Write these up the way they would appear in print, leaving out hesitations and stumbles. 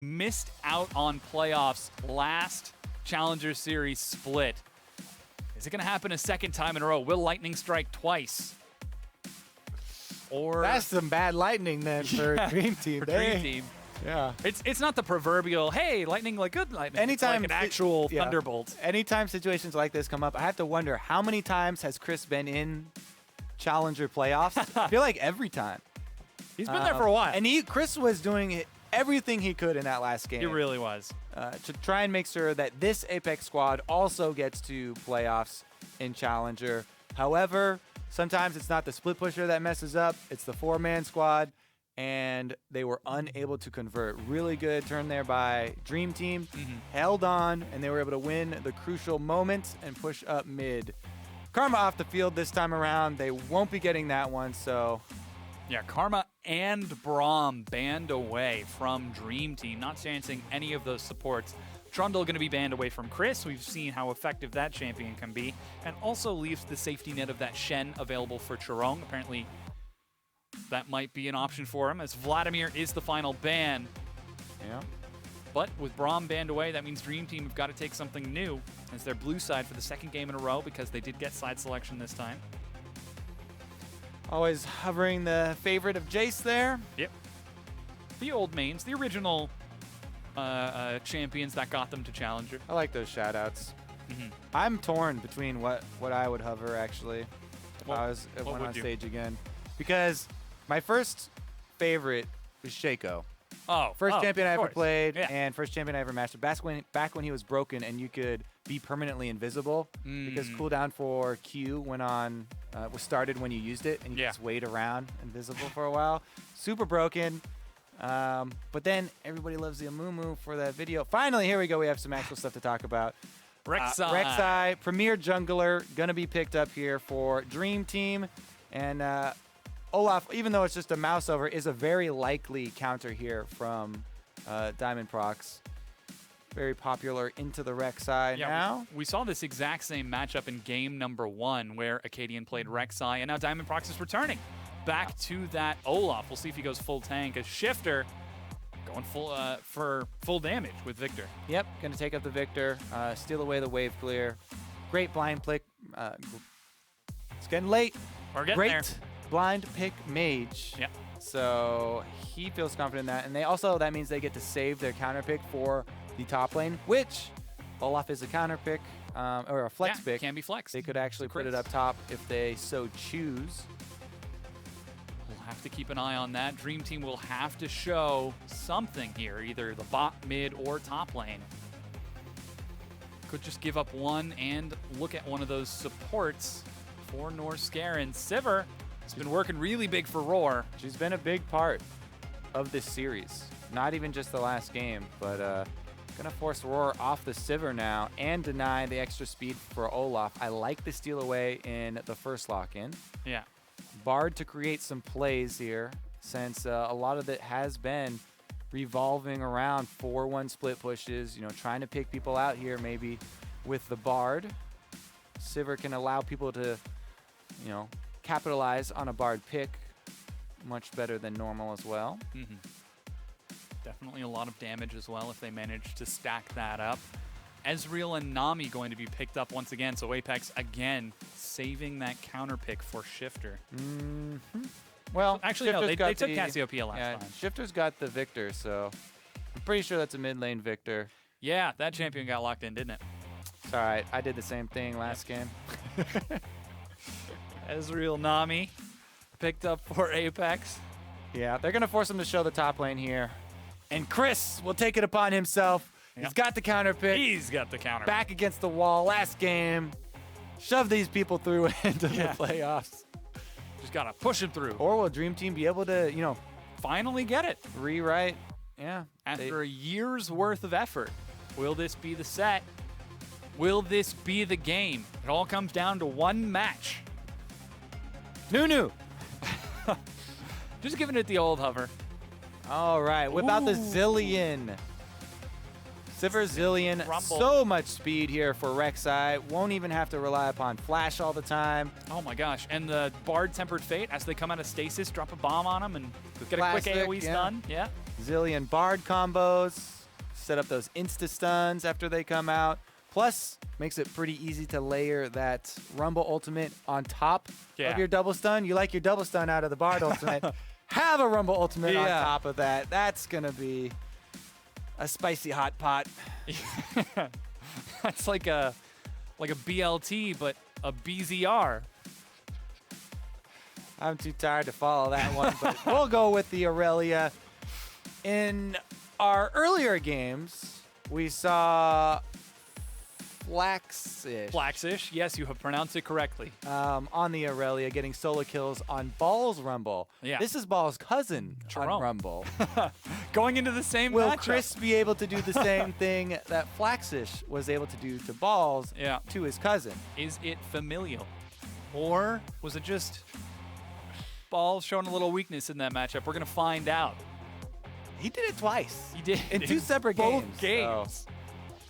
missed out on playoffs last Challenger Series split. Is it going to happen a second time in a row? Will Lightning strike twice? Or that's some bad lightning then for Dream Team. For Dream Team. Yeah. It's not the proverbial, hey, lightning like good lightning. Anytime it's like an actual thunderbolt. Anytime situations like this come up, I have to wonder how many times has Chris been in Challenger playoffs? I feel like every time. He's been there for a while. And Chris was doing everything he could in that last game. He really was. To try and make sure that this Apex squad also gets to playoffs in Challenger. However, sometimes it's not the split pusher that messes up. It's the 4-man squad. And they were unable to convert. Really good turn there by Dream Team. Held on, and they were able to win the crucial moment and push up mid. Karma off the field this time around. They won't be getting that one, so... Yeah, Karma and Braum banned away from Dream Team, not chancing any of those supports. Trundle going to be banned away from Chris. We've seen how effective that champion can be. And also leaves the safety net of that Shen available for Chirong. Apparently, that might be an option for him, as Vladimir is the final ban. Yeah. But with Braum banned away, that means Dream Team have got to take something new as their blue side for the second game in a row, because they did get side selection this time. Always hovering the favorite of Jace there. Yep. The old mains, the original champions that got them to Challenger. I like those shout-outs. I'm torn between what I would hover, actually, if I went on stage again. Because my first favorite was Shaco. First champion I ever played, and first champion I ever mastered. Back when he was broken and you could be permanently invisible, because cooldown for Q was started when you used it, and you just wait around invisible for a while. Super broken. But then everybody loves the Amumu for that video. Finally, here we go. We have some actual stuff to talk about. Rek'Sai, premier jungler, gonna be picked up here for Dream Team, and Olaf, even though it's just a mouse over, is a very likely counter here from Diamond Prox. Very popular into the Rek'Sai now. We saw this exact same matchup in game number 1 where Acadian played Rek'Sai, and now Diamond Prox is returning back to that Olaf. We'll see if he goes full tank, as Shifter going for full damage with Victor. Yep, going to take up the Victor, steal away the wave clear. Great blind pick. It's getting late. We're getting there. Blind pick mage. Yep. So he feels confident in that. And that means they get to save their counter pick for the top lane, which Olaf is a counter pick, or a flex pick. Can be flexed. They could actually put it up top if they so choose. We'll have to keep an eye on that. Dream Team will have to show something here, either the bot, mid, or top lane. Could just give up one and look at one of those supports for Norskeren. Sivir has been working really big for Roar. She's been a big part of this series. Not even just the last game, but gonna force Roar off the Sivir now and deny the extra speed for Olaf. I like the steal away in the first lock-in. Yeah. Bard to create some plays here, since a lot of it has been revolving around 4-1 split pushes, trying to pick people out here maybe with the Bard. Sivir can allow people to, capitalize on a Bard pick much better than normal as well. Definitely a lot of damage as well if they manage to stack that up. Ezreal and Nami going to be picked up once again, so Apex again saving that counter pick for Shifter. Well, actually, no, they took Cassiopeia last time. Shifter's got the Victor, so I'm pretty sure that's a mid lane Victor. Yeah, that champion got locked in, didn't it? It's all right. I did the same thing last game. Ezreal Nami picked up for Apex. Yeah, they're going to force him to show the top lane here. And Chris will take it upon himself. Yep. He's got the counter pick. He's got the counter. Back against the wall last game. Shove these people through into the playoffs. Just got to push him through. Or will Dream Team be able to, finally get it? Rewrite. Yeah. After a year's worth of effort, will this be the set? Will this be the game? It all comes down to one match. Nunu. Just giving it the old hover. All right, whip out the Zillion. Sivir Zillion, so much speed here for Rek'Sai. Won't even have to rely upon Flash all the time. Oh my gosh, and the Bard Tempered Fate, as they come out of stasis, drop a bomb on him and get a quick AoE stun. Yeah. Zillion Bard combos, set up those insta-stuns after they come out. Plus, makes it pretty easy to layer that Rumble ultimate on top of your double stun. You like your double stun out of the Bard ultimate. Have a Rumble ultimate on top of that. That's going to be a spicy hot pot. That's like a BLT, but a BZR. I'm too tired to follow that one, but we'll go with the Aurelia. In our earlier games, we saw Flaxish. Flaxish, yes, you have pronounced it correctly. On the Aurelia, getting solo kills on Ball's Rumble. Yeah. This is Ball's cousin on Rumble. Going into the same Will matchup. Chris be able to do the same thing that Flaxish was able to do to Ball's to his cousin? Is it familial? Or was it just Ball showing a little weakness in that matchup? We're going to find out. He did it twice. He did. In two separate games. Both games.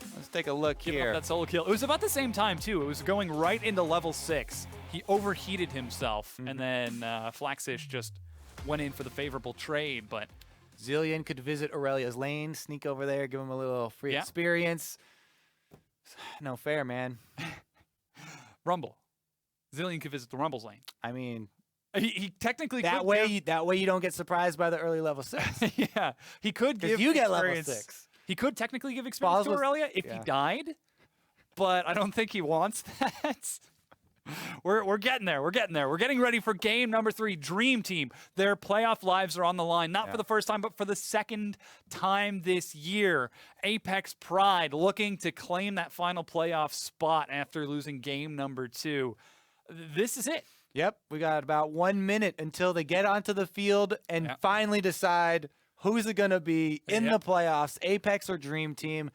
So let's take a look here. That solo kill. It was about the same time, too. It was going right into level 6. He overheated himself, and then Flaxish just went in for the favorable trade. But Zillion could visit Aurelia's lane, sneak over there, give him a little free experience. No fair, man. Rumble. Zillion could visit the Rumble's lane. I mean, he technically that could way. That way you don't get surprised by the early level 6. Yeah, he could give you get experience. level 6. He could technically give experience to Aurelia if he died, but I don't think he wants that. We're getting there. We're getting there. We're getting ready for game number 3. Dream Team. Their playoff lives are on the line, not for the first time, but for the second time this year. Apex Pride looking to claim that final playoff spot after losing game number 2. This is it. Yep, we got about 1 minute until they get onto the field and finally decide who's it going to be in the playoffs, Apex or Dream Team.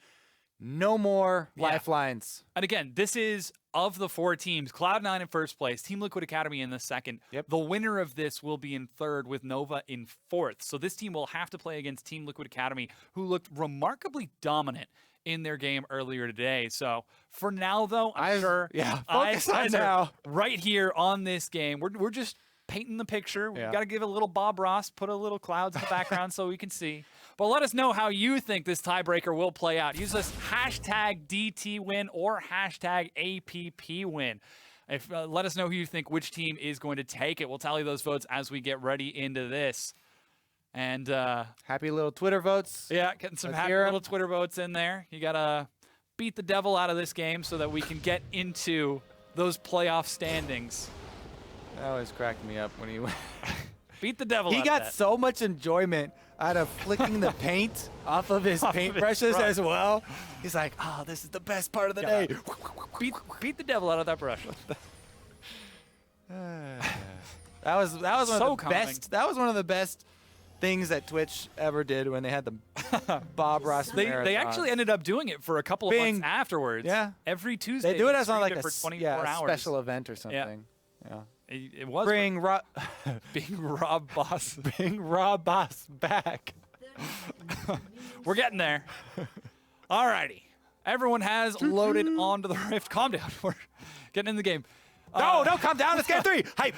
No more lifelines. And again, this is of the 4 teams. Cloud9 in first place, Team Liquid Academy in the second. The winner of this will be in third with Nova in fourth. So this team will have to play against Team Liquid Academy, who looked remarkably dominant in their game earlier today. So for now, though, I'm sure focus on now. Right here on this game. We're just painting the picture. We've got to give a little Bob Ross, put a little clouds in the background so we can see. But let us know how you think this tiebreaker will play out. Use this hashtag DTWin or hashtag APPWin. Let us know who you think which team is going to take it. We'll tally those votes as we get ready into this. And happy little Twitter votes. Yeah, getting some happy little Twitter votes in there. You got to beat the devil out of this game so that we can get into those playoff standings. That always cracked me up when he went. Beat the devil out He got of that. so much enjoyment out of flicking the paint off of his paintbrushes as well. He's like, oh, this is the best part of the day. Beat the devil out of that brush. That was one of the best. That was one of the best things that Twitch ever did when they had the Bob Ross marathon. They actually ended up doing it for a couple of months afterwards. Yeah. Every Tuesday. They do it as on like for 24 hours. special event or something. Yeah. It was Bring Rob Boss. Bring Rob Boss back. We're getting there. Alrighty. Everyone has loaded onto the Rift. Calm down. We're getting in the game. No, calm down. It's game 3. Hype.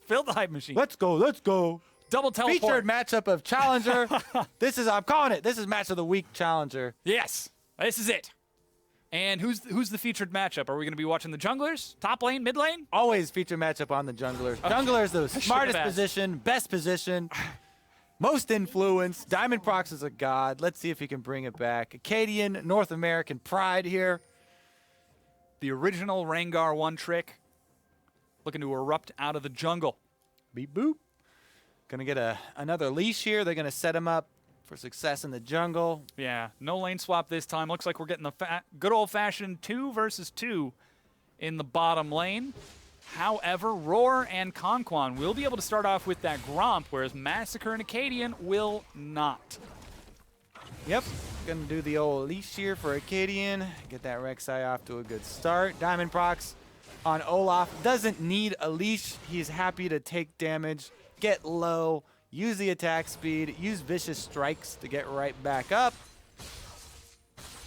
Fill the hype machine. Let's go. Double teleport. Featured matchup of Challenger. I'm calling it. This is match of the week Challenger. Yes. This is it. And who's the featured matchup? Are we going to be watching the junglers? Top lane? Mid lane? Always feature matchup on the junglers. Jungler's the smartest position, best position, most influence. Diamond Prox is a god. Let's see if he can bring it back. Acadian, North American pride here. The original Rengar one trick. Looking to erupt out of the jungle. Beep boop. Gonna get another leash here. They're gonna set him up for success in the jungle. Yeah, no lane swap this time. Looks like we're getting the good old-fashioned 2 versus 2 in the bottom lane. However, Roar and Conquan will be able to start off with that Gromp, whereas Massacre and Acadian will not. Yep, gonna do the old leash here for Acadian. Get that Rek'Sai off to a good start. Diamond Prox on Olaf doesn't need a leash. He's happy to take damage, get low, use the attack speed, use vicious strikes to get right back up.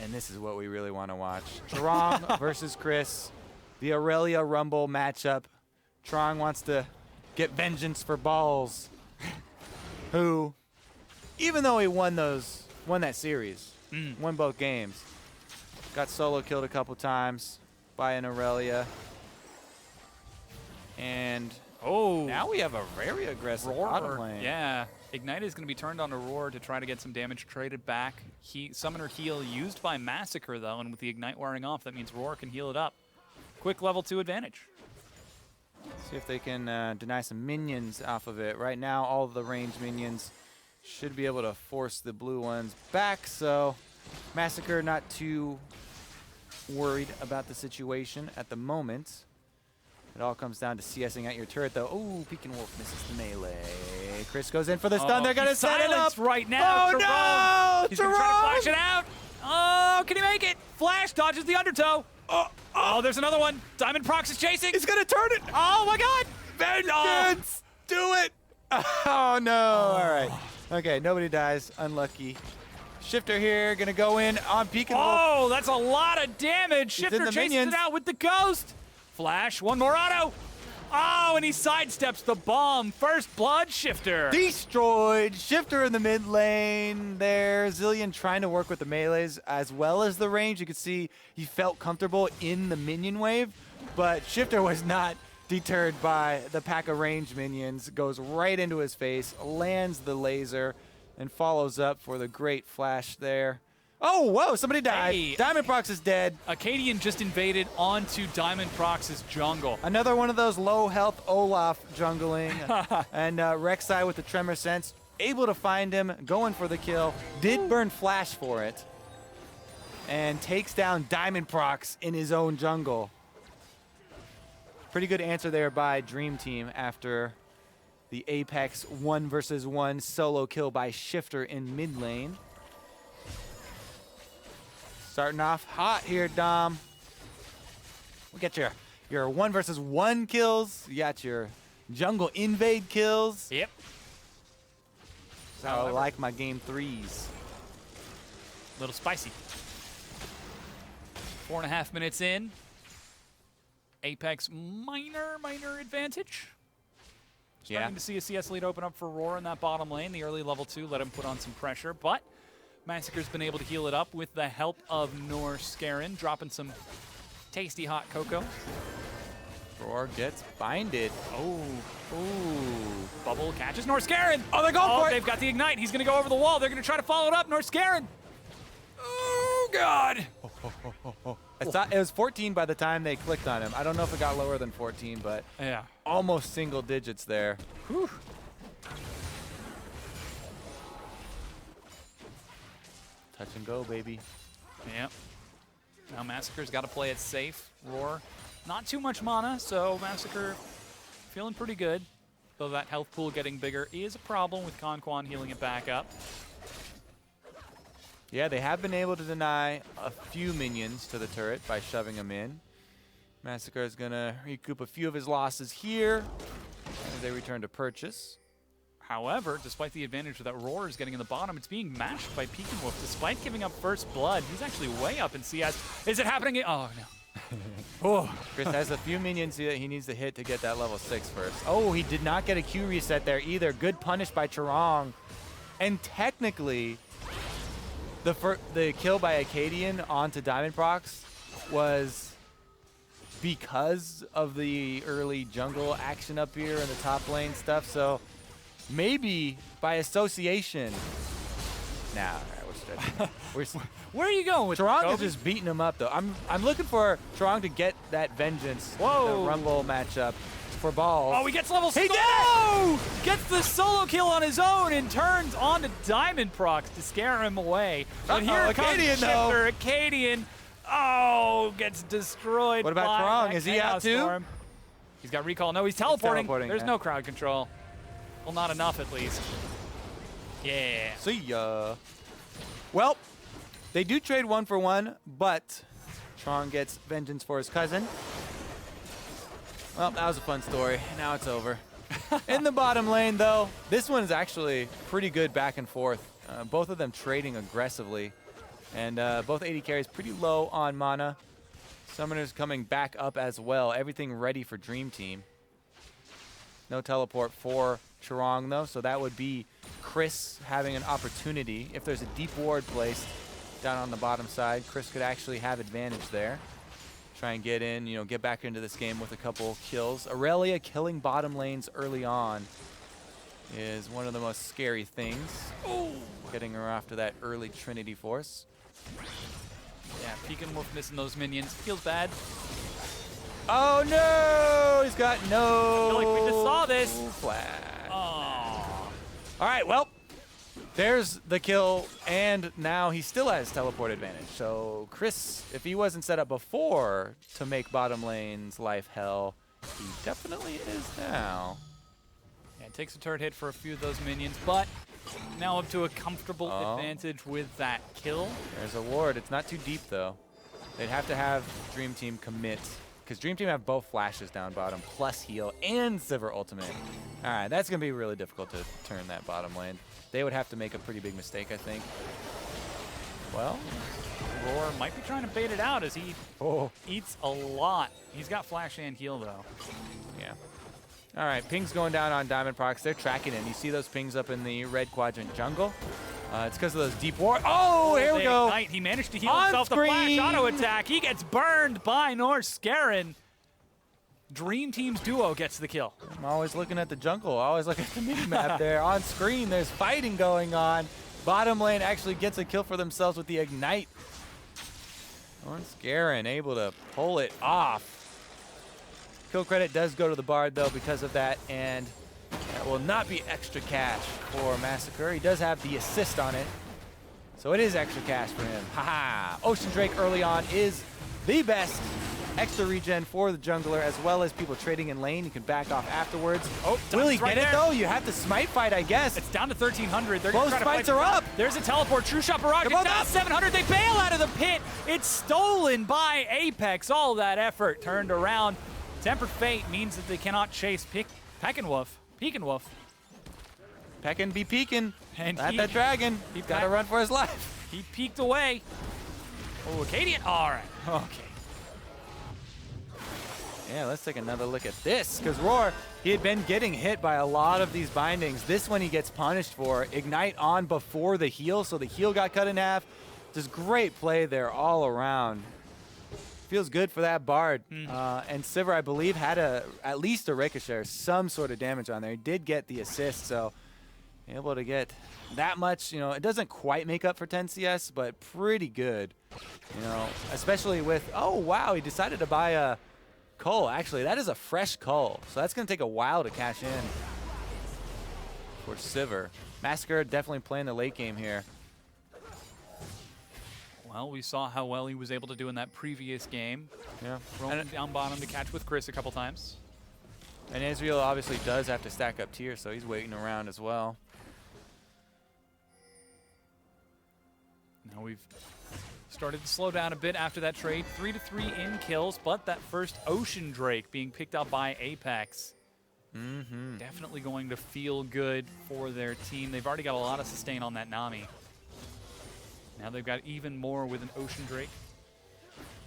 And this is what we really want to watch. Trong versus Chris, the Aurelia Rumble matchup. Trong wants to get vengeance for Balls, who even though he won that series, won both games. Got solo killed a couple times by an Aurelia. And now we have a very aggressive bottom lane. Yeah, Ignite is going to be turned on to Roar to try to get some damage traded back. Summoner heal used by Massacre, though, and with the Ignite wearing off, that means Roar can heal it up. Quick level 2 advantage. See if they can deny some minions off of it. Right now, all of the ranged minions should be able to force the blue ones back, so Massacre not too worried about the situation at the moment. It all comes down to CSing at your turret, though. Ooh, Pekin Wolf misses the melee. Chris goes in for the stun. They're going to set it up. Right now. Oh, no! He's going to try to flash it out. Oh, can he make it? Flash dodges the undertow. Oh, there's another one. Diamond Prox is chasing. He's going to turn it. Oh, my God. Vengeance! Do it. Oh, no. All right. Okay, nobody dies. Unlucky. Shifter here, going to go in on Pekin Wolf. Oh, that's a lot of damage. Shifter chases it out with the ghost. Flash, one more auto. Oh, and he sidesteps the bomb. First blood, Shifter. Destroyed. Shifter in the mid lane there. Zilean trying to work with the melees as well as the range. You can see he felt comfortable in the minion wave, but Shifter was not deterred by the pack of ranged minions. Goes right into his face, lands the laser, and follows up for the great flash there. Oh, whoa, somebody died. Hey. Diamond Prox is dead. Acadian just invaded onto Diamond Prox's jungle. Another one of those low health Olaf jungling. And Rek'Sai with the Tremor Sense, able to find him, going for the kill. Did burn Flash for it. And takes down Diamond Prox in his own jungle. Pretty good answer there by Dream Team after the Apex 1 versus 1 solo kill by Shifter in mid lane. Starting off hot here, Dom. We got your 1 versus 1 kills. You got your jungle invade kills. Yep. So I like my game 3s. Little spicy. 4.5 minutes in. Apex minor advantage. Starting to see a CS lead open up for Roar in that bottom lane. The early level 2 let him put on some pressure, but Massacre's been able to heal it up with the help of Norscarin, dropping some tasty hot cocoa. Roar gets binded. Oh, ooh. Bubble catches Norscarin. Oh, they're going for it. They've got the Ignite. He's going to go over the wall. They're going to try to follow it up. Norscarin. Oh, God. I thought it was 14 by the time they clicked on him. I don't know if it got lower than 14, but yeah, almost single digits there. Whew. Touch and go, baby. Yep. Now Massacre's got to play it safe. Roar, not too much mana, so Massacre feeling pretty good. Though that health pool getting bigger is a problem with Conquan healing it back up. Yeah, they have been able to deny a few minions to the turret by shoving them in. Massacre is going to recoup a few of his losses here as they return to purchase. However, despite the advantage that Roar is getting in the bottom, it's being mashed by Pekin Wolf. Despite giving up first blood, he's actually way up in CS. Is it happening? Oh, no. Oh. Chris has a few minions that he needs to hit to get that level 6 first. Oh, he did not get a Q reset there either. Good punish by Charong. And technically, the kill by Acadian onto Diamond Prox was because of the early jungle action up here and the top lane stuff. So maybe by association. Nah, we're stretching. Where are you going with Charong is just beating him up, though. I'm looking for Charong to get that vengeance. Whoa. The Rumble matchup for balls. Oh, he gets level 6. He did it! Gets the solo kill on his own and turns on to Diamond Prox to scare him away. But here comes Shifter. Acadian. Oh, gets destroyed. What about Charong? Is he out too? Storm. He's got recall. No, he's teleporting. There's yeah. no crowd control. Well, not enough at least. Yeah. See ya. Well, they do trade 1 for 1, but Charong gets vengeance for his cousin. Well, that was a fun story. Now it's over. In the bottom lane, though, this one is actually pretty good back and forth. Both of them trading aggressively. And both AD carries pretty low on mana. Summoners coming back up as well. Everything ready for Dream Team. No teleport for Charong, though, so that would be Chris having an opportunity. If there's a deep ward placed down on the bottom side, Chris could actually have advantage there. Try and get in, get back into this game with a couple kills. Aurelia killing bottom lanes early on is one of the most scary things. Oh! Getting her after that early Trinity Force. Yeah, Pekin Wolf missing those minions. Feels bad. Oh no! He's got no. I feel like we just saw this. Flag. Oh. All right, well, there's the kill, and now he still has teleport advantage. So Chris, if he wasn't set up before to make bottom lane's life hell, he definitely is now. Yeah, it takes a turret hit for a few of those minions, but now up to a comfortable advantage with that kill. There's a ward. It's not too deep, though. They'd have to have Dream Team commit, because Dream Team have both flashes down bottom, plus heal, and Sivir ultimate. All right, that's going to be really difficult to turn that bottom lane. They would have to make a pretty big mistake, I think. Well, Roar might be trying to bait it out as he eats a lot. He's got flash and heal, though. Yeah. All right, pings going down on Diamond Procs. They're tracking him. You see those pings up in the red quadrant jungle? It's because of those deep ward. Oh, here we go. Ignite. He managed to heal On himself. screen. The flash auto attack. He gets burned by Norscarin. Dream Team's duo gets the kill. I'm always looking at the jungle. Always look at the mini-map there. On screen, there's fighting going on. Bottom lane actually gets a kill for themselves with the Ignite. Norscarin able to pull it off. Kill credit does go to the Bard, though, because of that, and that will not be extra cash for Massacre. He does have the assist on it, so it is extra cash for him. Haha! Ocean Drake early on is the best extra regen for the jungler, as well as people trading in lane. You can back off afterwards. Oh, will he right get there. it, though? You have to smite fight, I guess. It's down to 1,300. They're Both fights are up. There's a teleport. True Shot Barrage. It's both down up. to 700. They bail out of the pit. It's stolen by Apex. All that effort turned around. Tempered Fate means that they cannot chase Pekin Wolf. Pekin be peeking. And At that dragon. He's got to run for his life. He peeked away. Oh, Acadian. All right. Okay. Yeah, let's take another look at this, because Roar, he had been getting hit by a lot of these bindings. This one he gets punished for. Ignite on before the heal, so the heal got cut in half. Just great play there all around. Feels good for that Bard. And Sivir, I believe, had at least a Ricochet or some sort of damage on there. He did get the assist, so able to get that much. It doesn't quite make up for 10 CS, but pretty good. Especially with, oh, wow, he decided to buy a Cull. Actually, that is a fresh Cull, so that's going to take a while to cash in for Sivir. Massacre definitely playing the late game here. Well, we saw how well he was able to do in that previous game. Yeah. Rolling down bottom to catch with Chris a couple times. And Israel obviously does have to stack up tier, so he's waiting around as well. Now we've started to slow down a bit after that trade. 3-3 in kills, but that first Ocean Drake being picked up by Apex. Definitely going to feel good for their team. They've already got a lot of sustain on that Nami. Now they've got even more with an Ocean Drake.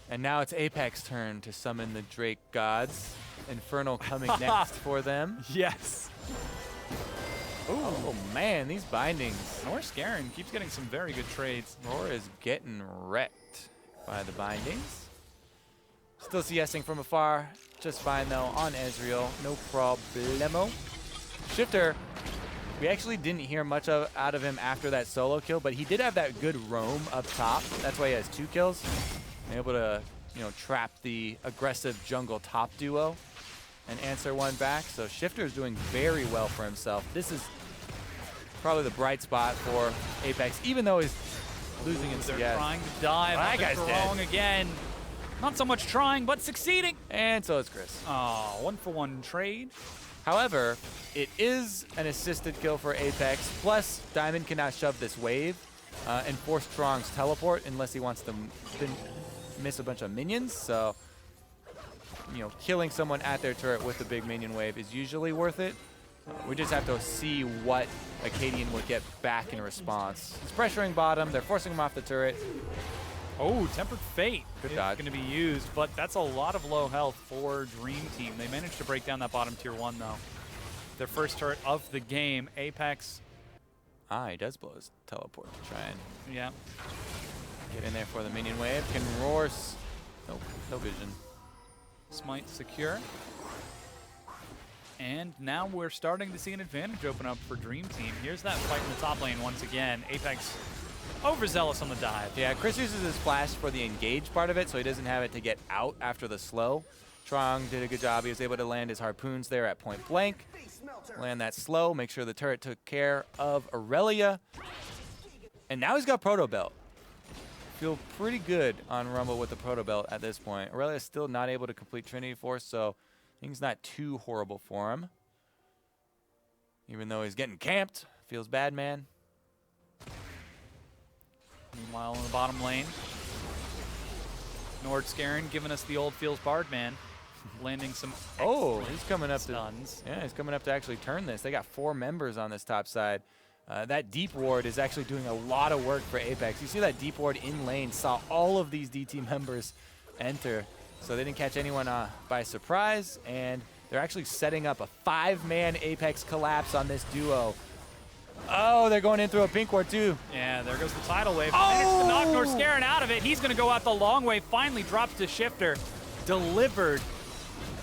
And now it's Apex turn to summon the Drake gods. Infernal coming next for them. Yes. Oh man, these bindings. Norscarin keeps getting some very good trades. Roar is getting wrecked by the bindings. Still CSing from afar. Just fine though on Ezreal. No problemo. Shifter. We actually didn't hear much out of him after that solo kill, but he did have that good roam up top. That's why he has 2 kills. Able to, trap the aggressive jungle top duo and answer one back. So Shifter is doing very well for himself. This is probably the bright spot for Apex, even though he's losing in CS. They're trying to dive. That guy's dead. Wrong again. Not so much trying, but succeeding. And so is Chris. Oh, 1-for-1 trade. However, it is an assisted kill for Apex, plus Diamond cannot shove this wave and force Strong's teleport unless he wants to miss a bunch of minions. So, killing someone at their turret with the big minion wave is usually worth it. We just have to see what Acadian would get back in response. He's pressuring bottom. They're forcing him off the turret. Oh, Tempered Fate Good is dodge. going to be used, but that's a lot of low health for Dream Team. They managed to break down that bottom tier 1, though. Their first turret of the game. Apex Ah, he does blow his teleport to try and Yeah. get in there for the minion wave. Can roar. Nope, no vision. Smite secure. And now we're starting to see an advantage open up for Dream Team. Here's that fight in the top lane once again. Apex overzealous on the dive. Yeah, Chris uses his flash for the engage part of it, so he doesn't have it to get out after the slow. Trong did a good job. He was able to land his harpoons there at point blank. Land that slow, make sure the turret took care of Aurelia. And now he's got Proto Belt. Feel pretty good on Rumble with the Proto Belt at this point. Aurelia's still not able to complete Trinity Force, so things not too horrible for him. Even though he's getting camped. Feels bad, man. Meanwhile, in the bottom lane, Nord Scarin giving us the old feels Bard man. Landing some he's coming up stuns. He's coming up to actually turn this. They got 4 members on this top side. That deep ward is actually doing a lot of work for Apex. You see that deep ward in lane, saw all of these DT members enter. So they didn't catch anyone by surprise, and they're actually setting up a 5-man Apex collapse on this duo. Oh, they're going in through a pink ward too. Yeah, there goes the tidal wave. Managed to knock Nord Scarin out of it. He's going to go out the long way. Finally drops to Shifter. Delivered.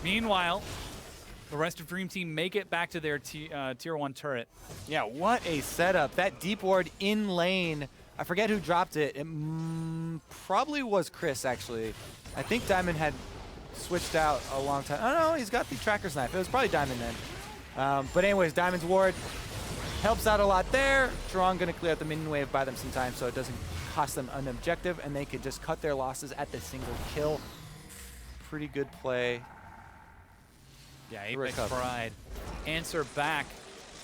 Meanwhile, the rest of Dream Team make it back to their tier 1 turret. Yeah, what a setup. That deep ward in lane. I forget who dropped it. It probably was Chris, actually. I think Diamond had switched out a long time. Oh, no, he's got the tracker's knife. It was probably Diamond then. But anyways, Diamond's ward helps out a lot there. Strong going to clear out the minion wave, buy them some time so it doesn't cost them an objective, and they could just cut their losses at the single kill. Pretty good play. Yeah, Apex Pride answer back.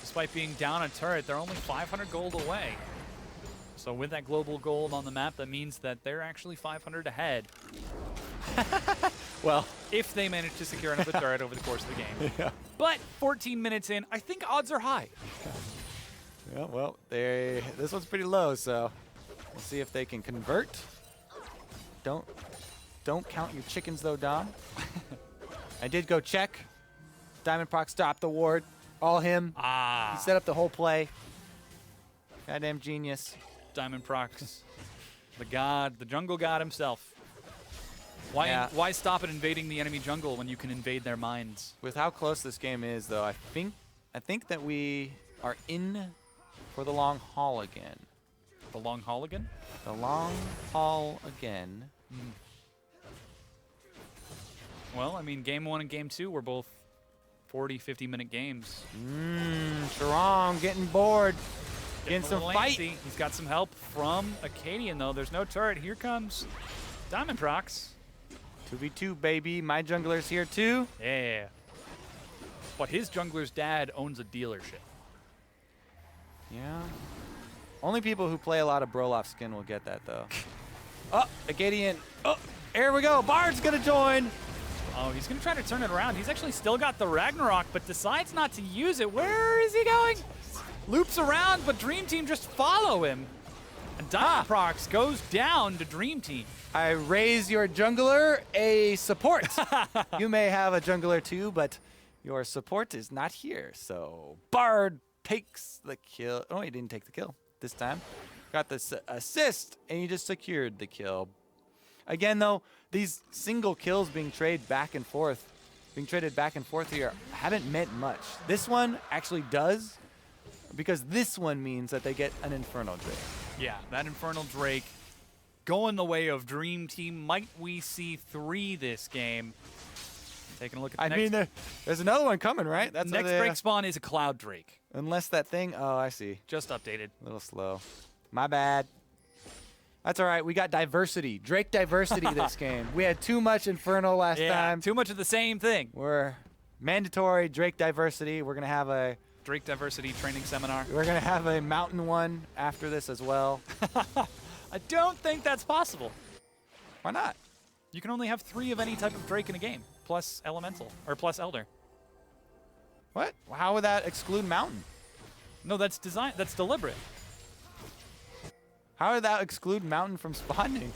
Despite being down a turret, they're only 500 gold away. So with that global gold on the map, that means that they're actually 500 ahead. Well, if they manage to secure another turret over the course of the game. Yeah. But 14 minutes in, I think odds are high. Yeah, well, this one's pretty low, so we'll see if they can convert. Don't count your chickens though, Dom. I did go check. Diamond Proc stopped the ward. All him. He set up the whole play. Goddamn genius. Diamond Procs. The jungle god himself. Why stop at invading the enemy jungle when you can invade their minds? With how close this game is, though, I think that we are in for the long haul again. The long haul again? The long haul again. Well, I mean, game 1 and game 2 were both 40, 50-minute games. Strong, getting bored. Getting some fight. He's got some help from Acadian, though. There's no turret. Here comes Diamond Procs. 2v2, baby. My jungler's here, too. Yeah. But his jungler's dad owns a dealership. Yeah. Only people who play a lot of Broloff skin will get that, though. Oh, Acadian. Oh, here we go. Bard's going to join. Oh, he's going to try to turn it around. He's actually still got the Ragnarok, but decides not to use it. Where is he going? Loops around, but Dream Team just follow him. And Diamond Procs goes down to Dream Team. I raise your jungler a support. You may have a jungler too, but your support is not here. So Bard takes the kill. Oh, he didn't take the kill this time. Got the assist, and he just secured the kill. Again, though, these single kills being traded back and forth here haven't meant much. This one actually does, because this one means that they get an Infernal Drake. Yeah, that Infernal Drake going the way of Dream Team. Might we see 3 this game? Taking a look at the next. There's another one coming, right? That's next Drake spawn is a Cloud Drake. Unless that thing. Oh, I see. Just updated. A little slow. My bad. That's all right. We got diversity. Drake diversity this game. We had too much Infernal last time. Too much of the same thing. We're mandatory Drake diversity. We're going to have a Drake diversity training seminar. We're going to have a mountain one after this as well. I don't think that's possible. Why not? You can only have 3 of any type of Drake in a game, plus Elemental, or plus Elder. What? How would that exclude mountain? No, that's deliberate. How would that exclude mountain from spawning?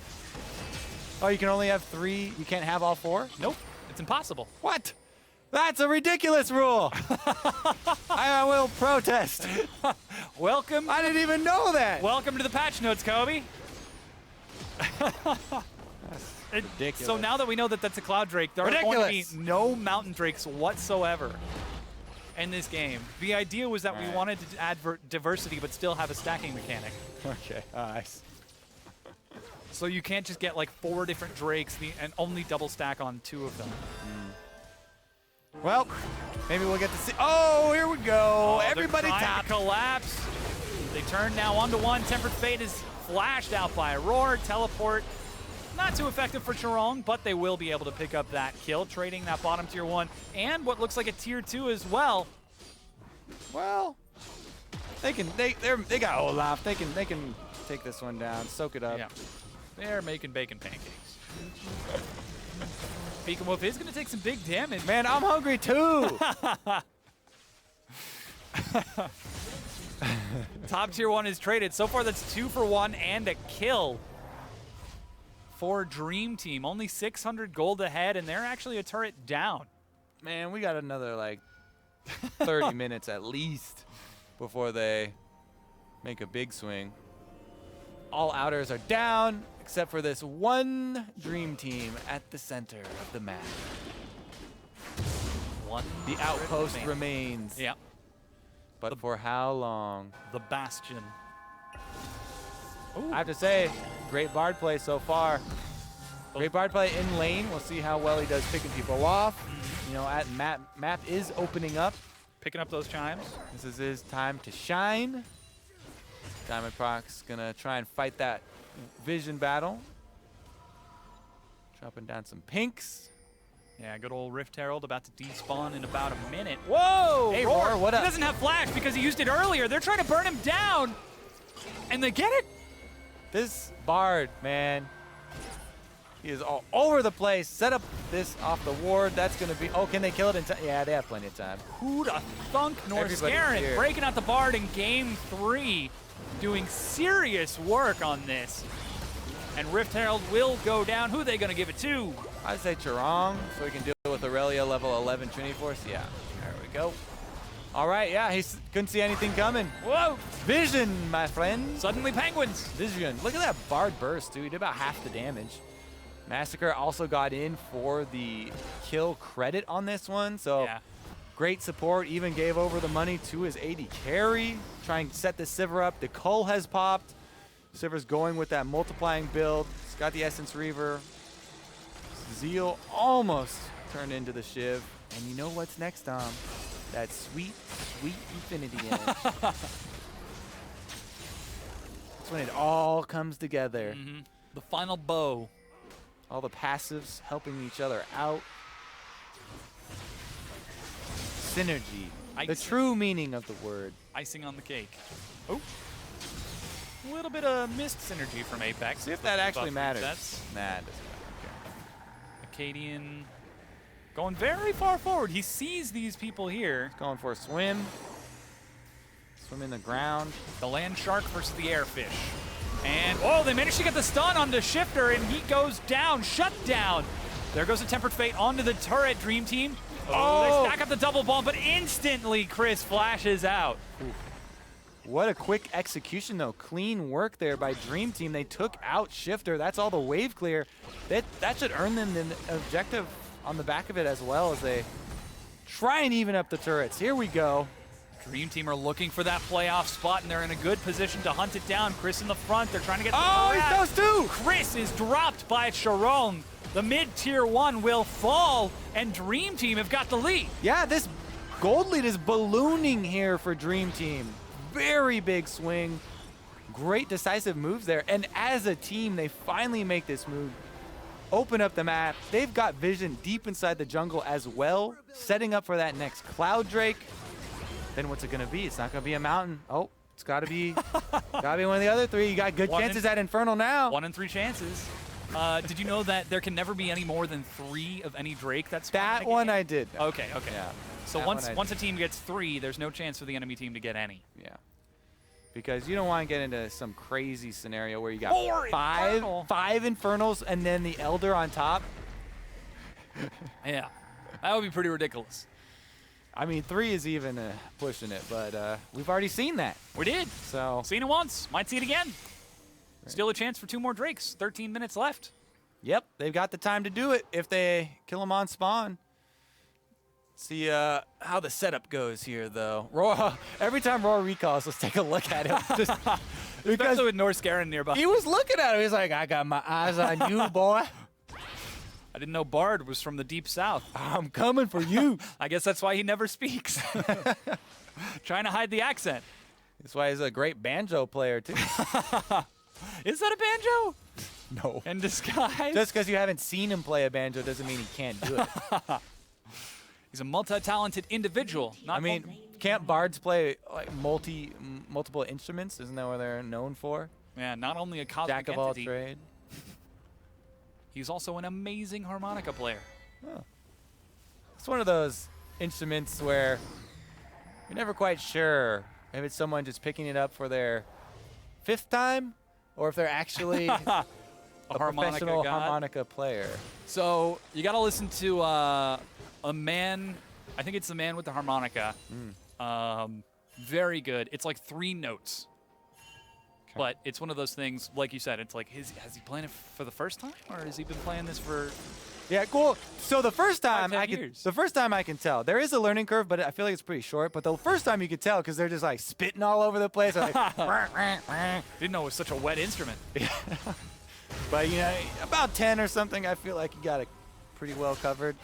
Oh, you can only have 3. You can't have all 4? Nope. It's impossible. What? That's a ridiculous rule. I will protest. Welcome. I didn't even know that. Welcome to the patch notes, Kobe. Ridiculous. So now that we know that that's a Cloud Drake, there are going to be no Mountain Drakes whatsoever in this game. The idea was that we wanted to add diversity but still have a stacking mechanic. Okay, nice. So you can't just get like 4 different Drakes and only double stack on 2 of them. Well, maybe we'll get to see. Oh, here we go. Oh, everybody top. Collapse. They turn now 1-1. Tempered Fate is flashed out by a Roar. Teleport. Not too effective for Charong, but they will be able to pick up that kill, trading that bottom tier 1 and what looks like a tier 2 as well. Well, they got Olaf. They can take this one down, soak it up. Yeah. They're making bacon pancakes. Beacon Wolf is going to take some big damage. Man, I'm hungry too. Top tier 1 is traded. So far, that's 2 for 1 and a kill for Dream Team. Only 600 gold ahead, and they're actually a turret down. Man, we got another like 30 minutes at least before they make a big swing. All outers are down, except for this one Dream Team at the center of the map. The outpost remains. Yeah. But for how long? The Bastion. Ooh. I have to say, great Bard play so far. Great Bard play in lane. We'll see how well he does picking people off. You know, at map is opening up. Picking up those chimes. This is his time to shine. Diamond Proc's gonna try and fight that vision battle. Dropping down some pinks. Yeah, good old Rift Herald about to despawn in about a minute. Whoa! Hey, Roar, what up? He doesn't have flash because he used it earlier. They're trying to burn him down, and they get it. This Bard, man, he is all over the place. Set up this off the ward. That's going to be... Oh, can they kill it in time? Yeah, they have plenty of time. Who'd a thunk nor Scarin breaking out the Bard in game 3, doing serious work on this. And Rift Herald will go down. Who are they going to give it to? I'd say Charong, so we can deal with Aurelia level 11 Trinity Force. Yeah, there we go. All right, yeah, he couldn't see anything coming. Whoa! Vision, my friend. Suddenly Penguins. Vision. Look at that Bard burst, dude. He did about half the damage. Massacre also got in for the kill credit on this one, so yeah. Great support. Even gave over the money to his AD carry. Trying to set the Sivir up. The Cull has popped. Sivir's going with that multiplying build. He's got the Essence Reaver. Zeal almost turned into the Shiv. And you know what's next, Dom? That sweet, sweet Infinity Edge. That's when it all comes together. Mm-hmm. The final bow. All the passives helping each other out. Synergy. The true meaning of the word. Icing on the cake. Oh. A little bit of missed synergy from Apex. See if that actually matters. Nah, it doesn't matter. Okay. Acadian going very far forward. He sees these people here. He's going for a swim. Swim in the ground. The land shark versus the airfish. And, oh, they managed to get the stun onto Shifter, and he goes down, shut down. There goes the Tempered Fate onto the turret, Dream Team. Oh, they stack up the double bomb, but instantly Chris flashes out. Oof. What a quick execution, though. Clean work there by Dream Team. They took out Shifter. That's all the wave clear. That should earn them the objective on the back of it, as well as they try and even up the turrets. Here we go. Dream Team are looking for that playoff spot, and they're in a good position to hunt it down. Chris in the front. They're trying to get the he does too! Chris is dropped by Charong. The mid-tier 1 will fall, and Dream Team have got the lead. Yeah, this gold lead is ballooning here for Dream Team. Very big swing. Great decisive moves there. And as a team, they finally make this move. Open up the map. They've got vision deep inside the jungle as well, setting up for that next Cloud Drake. Then what's it going to be? It's not going to be a mountain. Oh, it's got to be one of the other three. You got good chances at Infernal now. 1 in 3 chances. Did you know that there can never be any more than 3 of any Drake that's that one I did. Okay. Yeah. So once a team gets 3, there's no chance for the enemy team to get any. Yeah. Because you don't want to get into some crazy scenario where you got five Infernals and then the Elder on top. Yeah. That would be pretty ridiculous. I mean, 3 is even pushing it, but we've already seen that. We did. So Seen it once. Might see it again. Right. Still a chance for 2 more Drakes. 13 minutes left. Yep, they've got the time to do it if they kill him on spawn. See how the setup goes here, though. Roar, every time Roar recalls, let's take a look at him. Just because Especially with North Garen nearby. he was looking at him. He's like, I got my eyes on you, boy. I didn't know Bard was from the deep south. I'm coming for you. I guess that's why he never speaks. Trying to hide the accent. That's why he's a great banjo player, too. Is that a banjo? No. In disguise? Just because you haven't seen him play a banjo doesn't mean he can't do it. He's a multi-talented individual. I mean, can't bards play like multiple instruments? Isn't that what they're known for? Yeah, not only a cosmic Jack of all entity, trade. he's also an amazing harmonica player. Oh. It's one of those instruments where you're never quite sure if it's someone just picking it up for their 5th time or if they're actually a professional harmonica player. So you got to listen to a man, I think it's the man with the harmonica. Very good. It's like 3 notes. Okay. But it's one of those things, like you said, it's like, has he playing it for the first time? Or has he been playing this for... Yeah, cool. So the first time I can tell. There is a learning curve, but I feel like it's pretty short. But the first time you could tell because they're just like spitting all over the place. Like, didn't know it was such a wet instrument. But, you know, about 10 or something, I feel like you got it pretty well covered.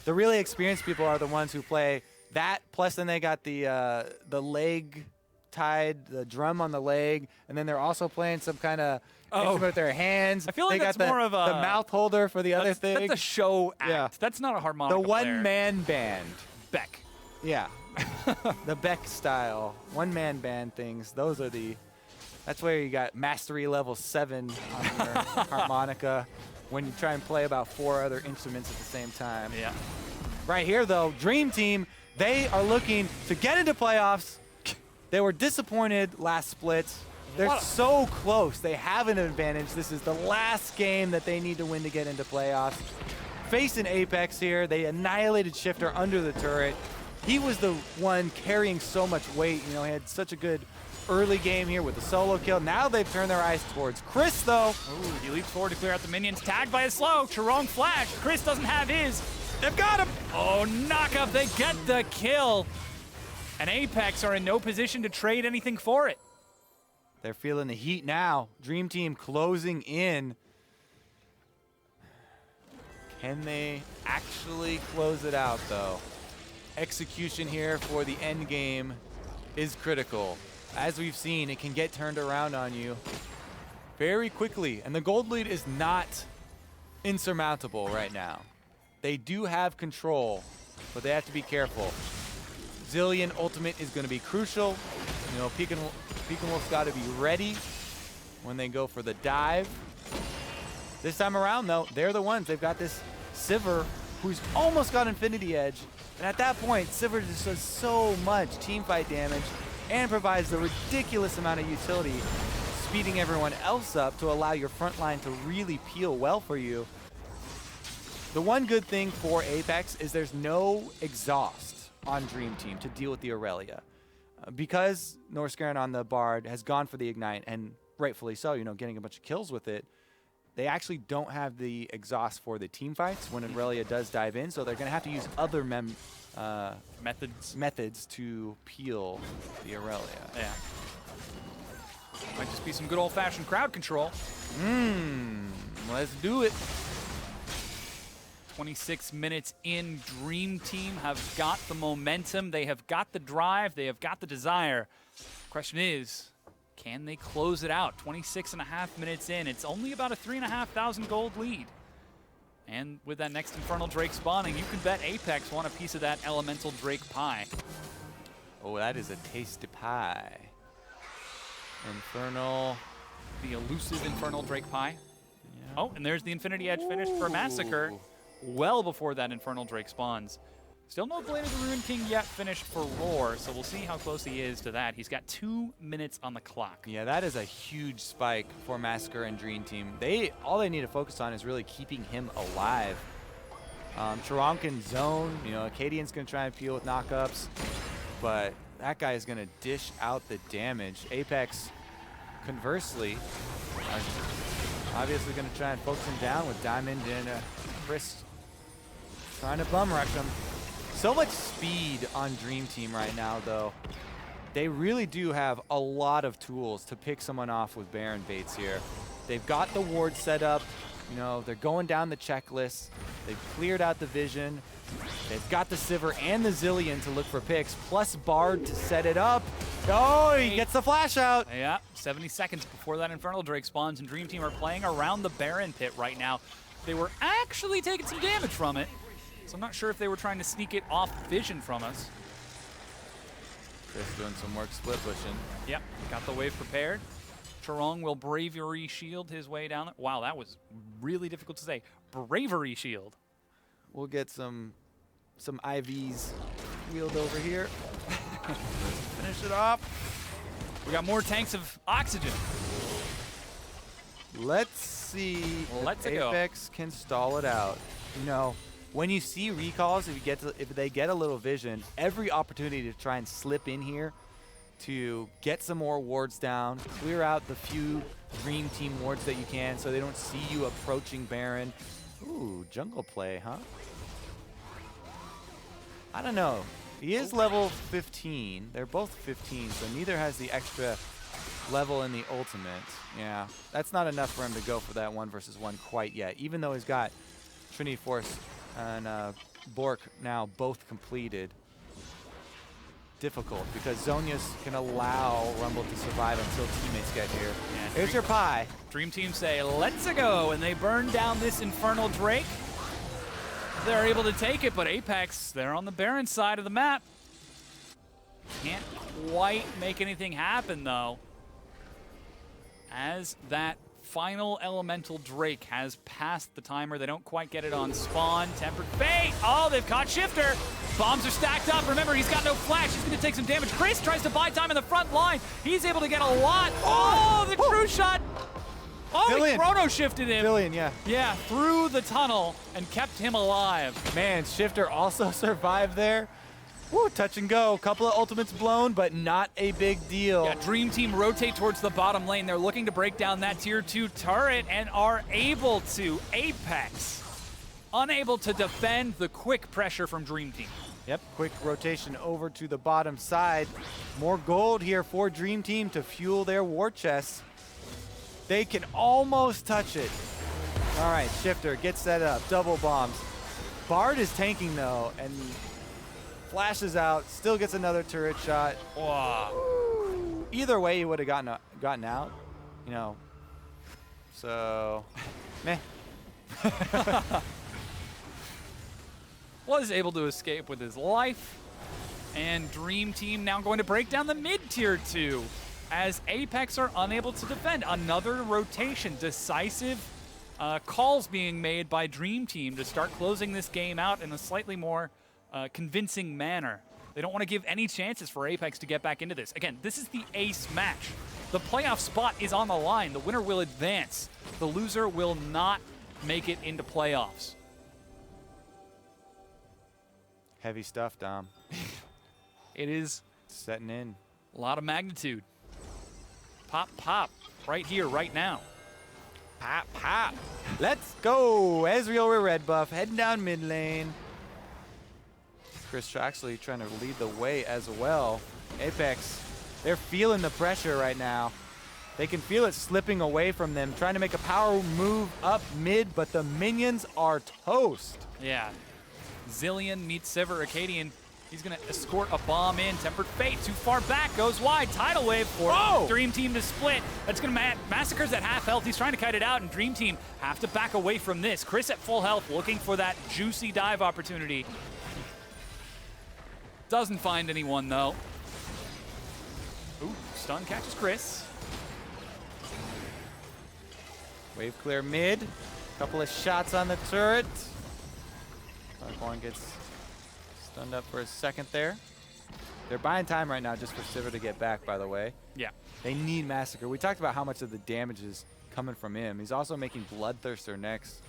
The really experienced people are the ones who play that, plus then they got the leg tied, the drum on the leg, and then they're also playing some kind of instrument with their hands. I feel like they that's got more of a... the mouth holder for the other thing. That's a show act. Yeah. That's not a harmonica The one-man band. Beck. Yeah. The Beck style. One-man band things. Those are the... That's where you got mastery level 7 on your harmonica when you try and play about 4 other instruments at the same time. Yeah. Right here, though, Dream Team, they are looking to get into playoffs. They were disappointed last split. They're so close. They have an advantage. This is the last game that they need to win to get into playoffs. Facing Apex here, they annihilated Shifter under the turret. He was the one carrying so much weight. You know, he had such a good early game here with the solo kill. Now they've turned their eyes towards Chris, though. Ooh, he leaps forward to clear out the minions. Tagged by a slow. Charong flash. Chris doesn't have his. They've got him. Oh, knockup. They get the kill. And Apex are in no position to trade anything for it. They're feeling the heat now. Dream Team closing in. Can they actually close it out, though? Execution here for the end game is critical. As we've seen, it can get turned around on you very quickly. And the gold lead is not insurmountable right now. They do have control, but they have to be careful. Zillion ultimate is going to be crucial. You know, Peek and Wolf's got to be ready when they go for the dive. This time around, though, they're the ones. They've got this Sivir who's almost got Infinity Edge. And at that point, Sivir just does so much teamfight damage and provides the ridiculous amount of utility, speeding everyone else up to allow your front line to really peel well for you. The one good thing for Apex is there's no exhaust on Dream Team to deal with the Aurelia. Because Norscaran on the Bard has gone for the Ignite, and rightfully so, you know, getting a bunch of kills with it, they actually don't have the exhaust for the team fights when Aurelia does dive in, so they're going to have to use other methods to peel the Aurelia. Yeah. Might just be some good old-fashioned crowd control. Let's do it. 26 minutes in, Dream Team have got the momentum, they have got the drive, they have got the desire. Question is, can they close it out? 26.5 minutes in, it's only about a 3,500 gold lead. And with that next Infernal Drake spawning, you can bet Apex want a piece of that Elemental Drake pie. Oh, that is a tasty pie. Infernal. The elusive Infernal Drake pie. Yeah. Oh, and there's the Infinity Edge finish for Massacre. Well before that Infernal Drake spawns. Still no Blade of the Ruined King yet finished for Roar, so we'll see how close he is to that. He's got 2 minutes on the clock. Yeah, that is a huge spike for Massacre and Dream Team. All they need to focus on is really keeping him alive. Charon can zone. You know, Acadian's going to try and peel with knockups, but that guy is going to dish out the damage. Apex, conversely, are obviously going to try and focus him down with Diamond and Chris trying to bum rush him. So much speed on Dream Team right now, though. They really do have a lot of tools to pick someone off with Baron baits here. They've got the ward set up. You know, they're going down the checklist. They've cleared out the vision. They've got the Sivir and the Zillion to look for picks, plus Bard to set it up. Oh, he gets the flash out. Yeah, 70 seconds before that Infernal Drake spawns, and Dream Team are playing around the Baron pit right now. They were actually taking some damage from it, so I'm not sure if they were trying to sneak it off vision from us. Chris doing some work split pushing. Yep, got the wave prepared. Charong will Bravery Shield his way down it. Wow, that was really difficult to say. Bravery Shield. We'll get some IVs wheeled over here. Finish it off. We got more tanks of oxygen. Let's see if Apex can stall it out. You know, when you see recalls, if they get a little vision, every opportunity to try and slip in here to get some more wards down, clear out the few Dream Team wards that you can so they don't see you approaching Baron. Ooh, jungle play, huh? I don't know. He is level 15. They're both 15, so neither has the extra level in the ultimate. Yeah, that's not enough for him to go for that 1 versus 1 quite yet, even though he's got Trinity Force and Bork now both completed. Difficult because Zonius can allow Rumble to survive until teammates get here. Yeah, here's your pie. Dream Team say, let's go, and they burn down this Infernal Drake. They're able to take it, but Apex, they're on the Baron side of the map. Can't quite make anything happen, though. As that final Elemental Drake has passed the timer, they don't quite get it on spawn. Tempered Fate! Oh, they've caught Shifter! Bombs are stacked up. Remember, he's got no flash. He's going to take some damage. Chris tries to buy time in the front line. He's able to get a lot. Oh, the true shot! Oh, he chrono shifted him. Billion, yeah. Yeah, through the tunnel and kept him alive. Man, Shifter also survived there. Woo, touch and go. Couple of ultimates blown, but not a big deal. Yeah, Dream Team rotate towards the bottom lane. They're looking to break down that tier 2 turret and are able to. Apex, unable to defend the quick pressure from Dream Team. Yep, quick rotation over to the bottom side. More gold here for Dream Team to fuel their war chests. They can almost touch it. All right, Shifter gets set up, double bombs. Bard is tanking though, and flashes out, still gets another turret shot. Wow. Either way, he would have gotten out, you know. So, meh. Was able to escape with his life, and Dream Team now going to break down the mid tier 2 as Apex are unable to defend. Another rotation, decisive calls being made by Dream Team to start closing this game out in a slightly more convincing manner. They don't want to give any chances for Apex to get back into this. Again, this is the ace match. The playoff spot is on the line. The winner will advance. The loser will not make it into playoffs. Heavy stuff, Dom. It is setting in. A lot of magnitude. Pop, pop, right here, right now. Pop, pop. Let's go. Ezreal with red buff, heading down mid lane. Chris actually trying to lead the way as well. Apex, they're feeling the pressure right now. They can feel it slipping away from them, trying to make a power move up mid, but the minions are toast. Yeah. Zillion meets Sivir. Acadian, he's going to escort a bomb in. Tempered Fate, too far back, goes wide. Tidal Wave for Dream Team to split. That's going to Massacre's at half health. He's trying to kite it out, and Dream Team have to back away from this. Chris at full health, looking for that juicy dive opportunity. Doesn't find anyone, though. Ooh, stun catches Chris. Wave clear mid. Couple of shots on the turret. One gets stunned up for a second there. They're buying time right now just for Sivir to get back, by the way. Yeah. They need Massacre. We talked about how much of the damage is coming from him. He's also making Bloodthirster next.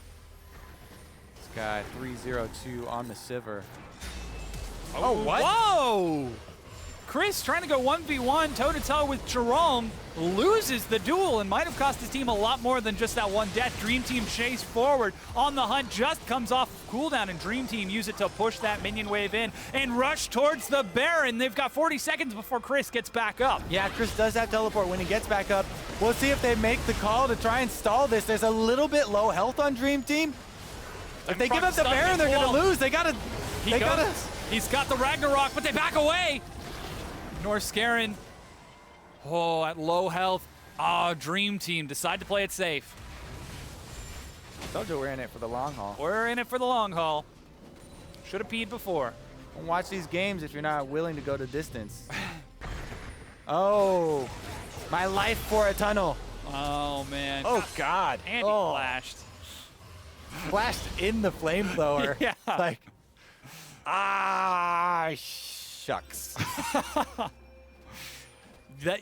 He's guy. 3-0-2 on the Sivir. Oh, what? Whoa! Chris trying to go 1v1 toe-to-toe with Jerome, loses the duel and might have cost his team a lot more than just that one death. Dream Team chase forward on the hunt, just comes off cooldown, and Dream Team use it to push that minion wave in and rush towards the Baron. They've got 40 seconds before Chris gets back up. Yeah, Chris does have teleport when he gets back up. We'll see if they make the call to try and stall this. There's a little bit low health on Dream Team. If they give up the Baron, they're going to lose. He's got the Ragnarok, but they back away. Norskeren, at low health. Dream Team decide to play it safe. Told you we're in it for the long haul. We're in it for the long haul. Should have peed before. Don't watch these games if you're not willing to go the distance. Oh, my life for a tunnel. Oh, man. Oh, God. And he flashed. Flashed in the flamethrower. Yeah. Like, shucks.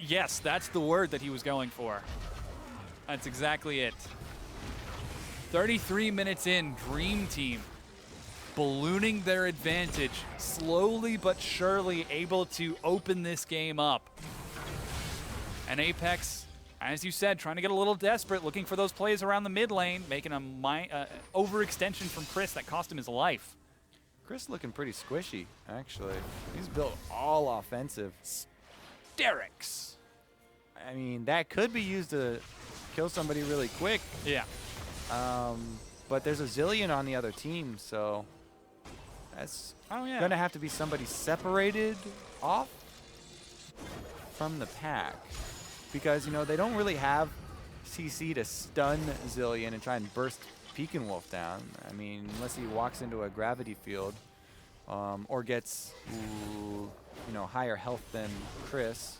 Yes, that's the word that he was going for. That's exactly it. 33 minutes in, Dream Team ballooning their advantage, slowly but surely able to open this game up. And Apex, as you said, trying to get a little desperate, looking for those plays around the mid lane, making a overextension from Chris that cost him his life. Chris looking pretty squishy, actually. He's built all offensive. Derricks. I mean, that could be used to kill somebody really quick. Yeah. But there's a zillion on the other team, so that's going to have to be somebody separated off from the pack. Because, you know, they don't really have CC to stun Zillion and try and burst Pekin Wolf down. I mean, unless he walks into a gravity field or gets, you know, higher health than Chris.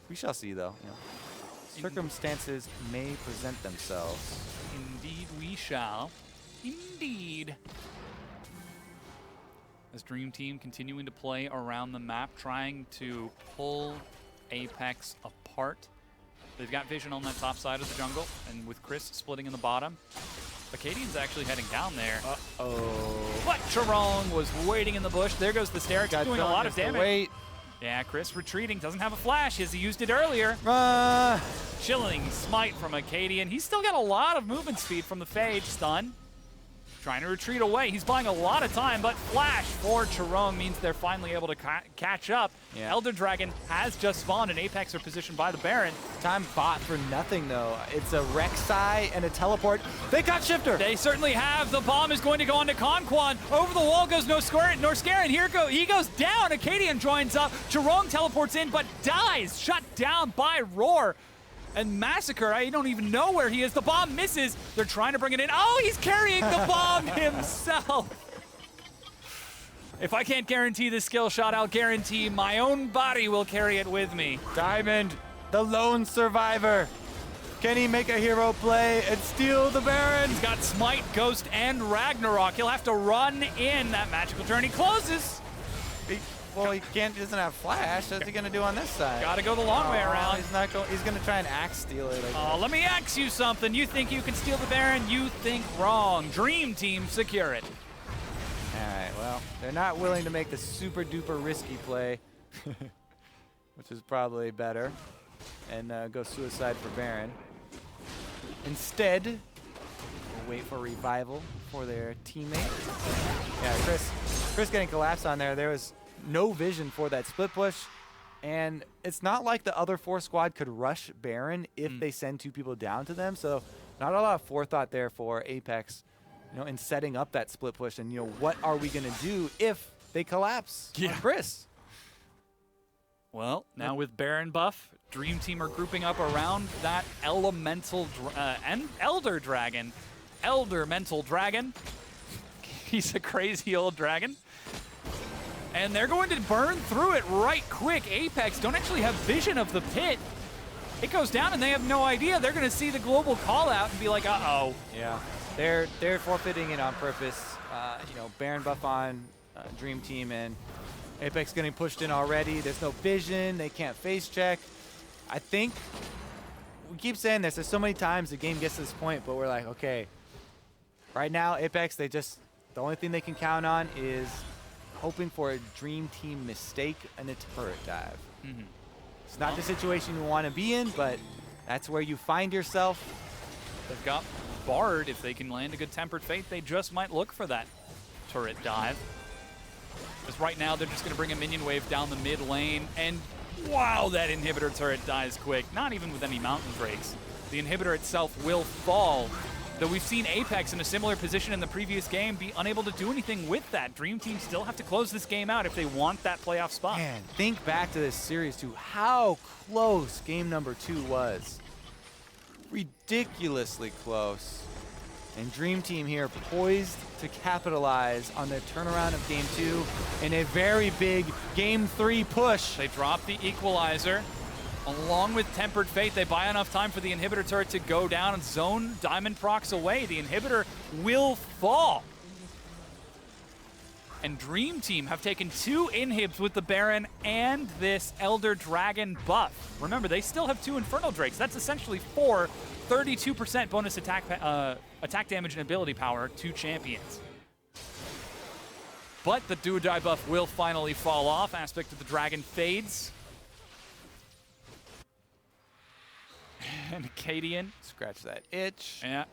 We shall see, though. You know, circumstances may present themselves. Indeed, we shall. Indeed. As Dream Team continuing to play around the map, trying to pull Apex apart. They've got vision on that top side of the jungle, and with Chris splitting in the bottom, Acadian's actually heading down there. But Charong was waiting in the bush. There goes the Sterix, doing a lot of damage. Yeah, Chris retreating, doesn't have a flash as he used it earlier. Chilling smite from Acadian. He's still got a lot of movement speed from the Phage stun. Trying to retreat away. He's buying a lot of time, but flash for Charong means they're finally able to catch up. Yeah. Elder Dragon has just spawned, and Apex are positioned by the Baron. Time bought for nothing, though. It's a Rek'Sai and a teleport. They got Shifter. They certainly have. The bomb is going to go onto Conquan. Over the wall goes Norskeren. He goes down. Acadian joins up. Charong teleports in, but dies. Shut down by Roar. And Massacre, I don't even know where he is. The bomb misses. They're trying to bring it in. Oh, he's carrying the bomb himself. If I can't guarantee the skill shot, I'll guarantee my own body will carry it with me. Diamond, the lone survivor. Can he make a hero play and steal the Baron? He's got Smite, Ghost, and Ragnarok. He'll have to run in. That magical journey closes. Well, he doesn't have flash. What's he gonna do on this side? Gotta go the long way around. He's not going. He's gonna try and axe steal it. Let me axe you something. You think you can steal the Baron? You think wrong. Dream Team secure it. All right. Well, they're not willing to make the super duper risky play, which is probably better, and go suicide for Baron. Instead, we'll wait for revival for their teammate. Yeah, Chris getting collapsed on there. There was no vision for that split push, and it's not like the other 4 squad could rush Baron if they send 2 people down to them, so not a lot of forethought there for Apex, you know, in setting up that split push, and, you know, what are we going to do if they collapse on Chris? Well, now with Baron buff, Dream Team are grouping up around that elemental and Elder Dragon. Elder Mental Dragon. He's a crazy old dragon. And they're going to burn through it right quick. Apex don't actually have vision of the pit. It goes down and they have no idea. They're going to see the global call out and be like, uh-oh. Yeah, they're forfeiting it on purpose. You know, Baron buff on Dream Team, and Apex getting pushed in already. There's no vision. They can't face check. I think we keep saying this. There's so many times the game gets to this point, but we're like, okay, Right now, Apex, the only thing they can count on is hoping for a Dream Team mistake and a turret dive. It's not the situation you want to be in, but that's where you find yourself. They've got Bard. If they can land a good Tempered Fate, they just might look for that turret dive. Because right now, they're just going to bring a minion wave down the mid lane, and wow, that inhibitor turret dies quick. Not even with any mountain breaks. The inhibitor itself will fall. Though we've seen Apex in a similar position in the previous game be unable to do anything with that. Dream Team still have to close this game out if they want that playoff spot. Man, think back to this series to how close game number 2 was. Ridiculously close. And Dream Team here poised to capitalize on the turnaround of game 2 in a very big game 3 push. They drop the equalizer. Along with Tempered Fate, they buy enough time for the inhibitor turret to go down and zone Diamond procs away. The inhibitor will fall. And Dream Team have taken 2 inhibs with the Baron and this Elder Dragon buff. Remember, they still have 2 Infernal Drakes. That's essentially 4 32% bonus attack damage and ability power to champions. But the Do or Die buff will finally fall off. Aspect of the Dragon fades. And Acadian. Scratch that itch. Yeah.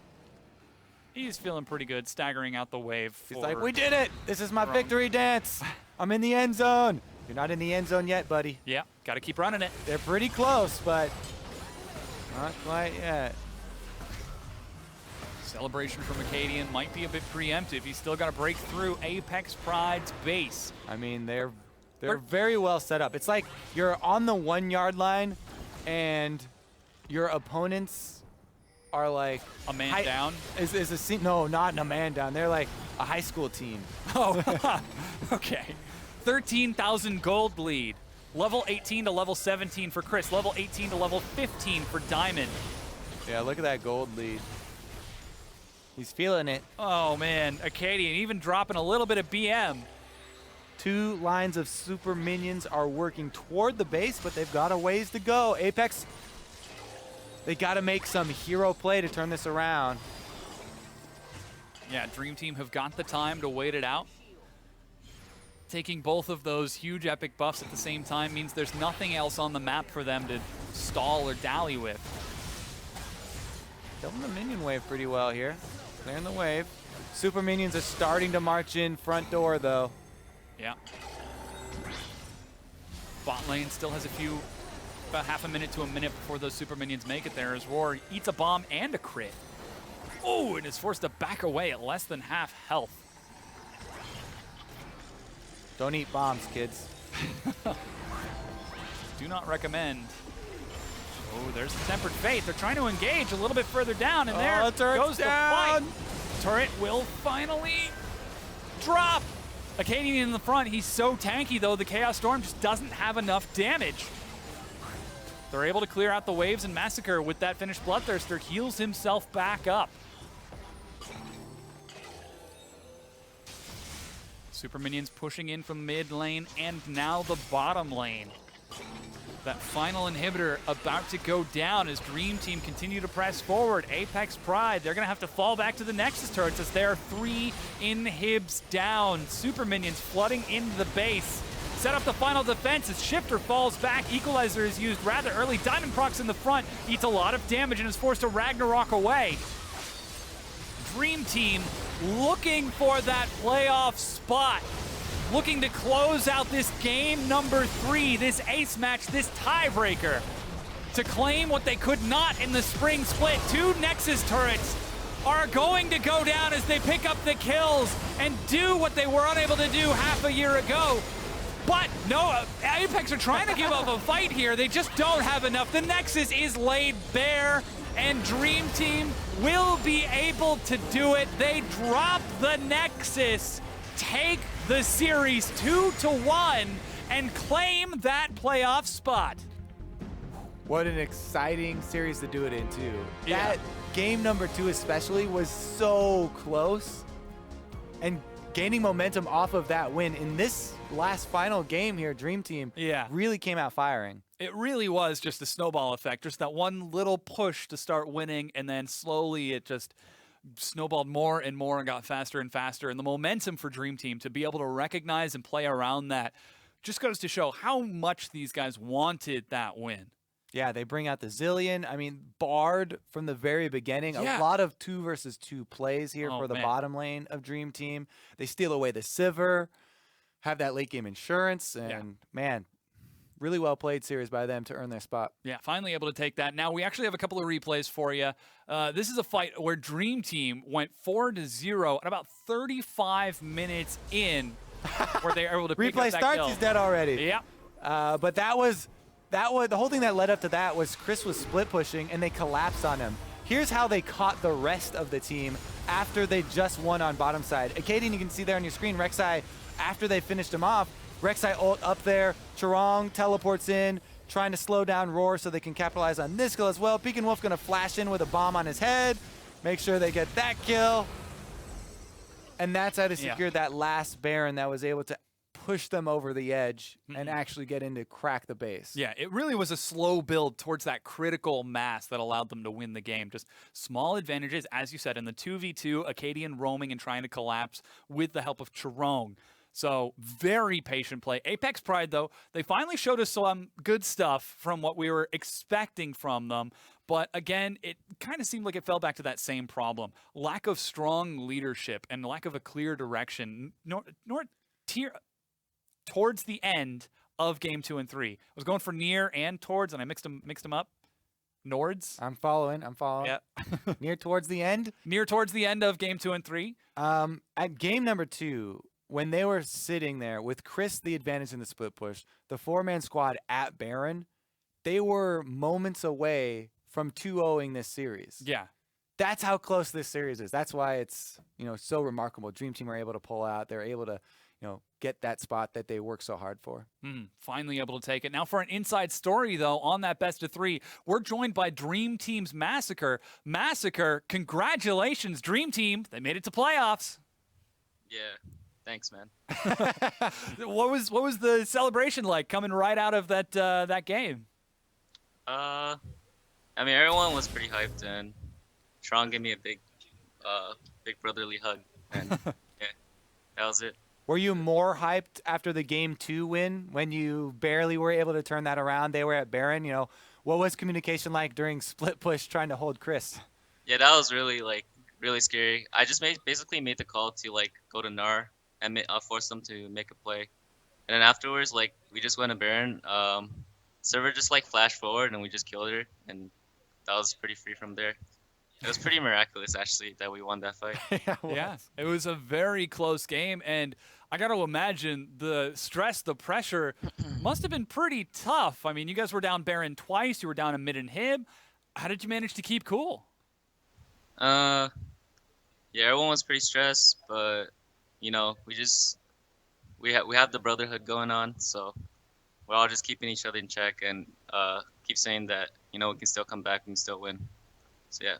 He's feeling pretty good, staggering out the wave. He's like, we did it! This is my victory dance! I'm in the end zone! You're not in the end zone yet, buddy. Yeah, gotta keep running it. They're pretty close, but not quite yet. Celebration from Acadian might be a bit preemptive. He's still got to break through Apex Pride's base. I mean, they're very well set up. It's like you're on the 1 yard line and your opponents are like a man down. No, not a man down. They're like a high school team. Oh, okay. 13,000 gold lead. Level 18 to level 17 for Chris. Level 18 to level 15 for Diamond. Yeah, look at that gold lead. He's feeling it. Oh man, Acadian even dropping a little bit of BM. 2 lines of super minions are working toward the base, but they've got a ways to go. Apex, they got to make some hero play to turn this around. Yeah, Dream Team have got the time to wait it out. Taking both of those huge epic buffs at the same time means there's nothing else on the map for them to stall or dally with. Killing the minion wave pretty well here. Clearing the wave. Super minions are starting to march in front door, though. Yeah. Bot lane still has about half a minute to a minute before those super minions make it there as Roar eats a bomb and a crit. Oh, and is forced to back away at less than half health. Don't eat bombs, kids. Do not recommend. Oh, there's the Tempered Fate. They're trying to engage a little bit further down, and there goes the fight. Turret will finally drop. Acadian in the front. He's so tanky, though. The Chaos Storm just doesn't have enough damage. They're able to clear out the waves, and Massacre, with that finished Bloodthirster, heals himself back up. Super minions pushing in from mid lane and now the bottom lane. That final inhibitor about to go down as Dream Team continue to press forward. Apex Pride, they're going to have to fall back to the Nexus turrets as there are 3 inhibs down. Super minions flooding into the base. Set up the final defense as Shifter falls back. Equalizer is used rather early. Diamond procs in the front, eats a lot of damage and is forced to Ragnarok away. Dream Team looking for that playoff spot. Looking to close out this game number 3, this ace match, this tiebreaker, to claim what they could not in the spring split. 2 Nexus turrets are going to go down as they pick up the kills and do what they were unable to do half a year ago. But no, Apex are trying to give up a fight here. They just don't have enough. The Nexus is laid bare, and Dream Team will be able to do it. They drop the Nexus, take the series 2-1, and claim that playoff spot. What an exciting series to do it in, too. Yeah. That game number 2 especially was so close, and gaining momentum off of that win in this last final game here, Dream Team really came out firing. It really was just a snowball effect, just that one little push to start winning, and then slowly it just snowballed more and more and got faster and faster. And the momentum for Dream Team to be able to recognize and play around that just goes to show how much these guys wanted that win. Yeah, they bring out the Zillion. I mean, Bard from the very beginning. A lot of 2 versus 2 plays here for the bottom lane of Dream Team. They steal away the Sivir, have that late game insurance, and man, really well played series by them to earn their spot. Yeah, finally able to take that. Now, we actually have a couple of replays for you. This is a fight where Dream Team went 4-0 at about 35 minutes in, where they were able to pick up that Replay starts, kill. he's dead already. Yeah. But that was the whole thing that led up to that was Chris was split pushing, and they collapsed on him. Here's how they caught the rest of the team after they just won on bottom side. Acadian, you can see there on your screen, Rek'Sai, after they finished him off, Rek'Sai ult up there, Charong teleports in, trying to slow down Roar so they can capitalize on this kill as well. Pekin Wolf gonna flash in with a bomb on his head, make sure they get that kill. And that's how they secured that last Baron that was able to push them over the edge and actually get in to crack the base. Yeah, it really was a slow build towards that critical mass that allowed them to win the game. Just small advantages, as you said, in the 2v2, Acadian roaming and trying to collapse with the help of Charong. So very patient play. Apex Pride, though, they finally showed us some good stuff from what we were expecting from them. But again, it kind of seemed like it fell back to that same problem. Lack of strong leadership and lack of a clear direction. Towards the end of game 2 and 3. I was going for near and towards, and I mixed them up. Nords. I'm following. Yeah. Near towards the end? Near towards the end of game 2 and 3. At game number 2, when they were sitting there with Chris the advantage in the split push, the 4-man squad at Baron, they were moments away from 2-0ing this series. Yeah. That's how close this series is. That's why it's, so remarkable. Dream Team are able to pull out. They're able to, get that spot that they work so hard for. Finally able to take it. Now for an inside story, though, on that best of 3, we're joined by Dream Team's Massacre. Massacre, congratulations, Dream Team. They made it to playoffs. Yeah. Thanks, man. What was the celebration like coming right out of that game? I mean, everyone was pretty hyped, and Tron gave me a big brotherly hug, and yeah, that was it. Were you more hyped after the game 2 win when you barely were able to turn that around? They were at Baron. What was communication like during split push trying to hold Chris? Yeah, that was really scary. I just basically made the call to go to Gnar and force them to make a play, and then afterwards we just went to Baron. Server just flashed forward and we just killed her, and that was pretty free from there. It was pretty miraculous actually that we won that fight. Yeah, it was a very close game, and I got to imagine the stress, the pressure must have been pretty tough. I mean, you guys were down Baron twice, you were down a mid inhib. How did you manage to keep cool? Yeah, everyone was pretty stressed, but we have the brotherhood going on, so we're all just keeping each other in check and keep saying that we can still come back, we can still win. So yeah.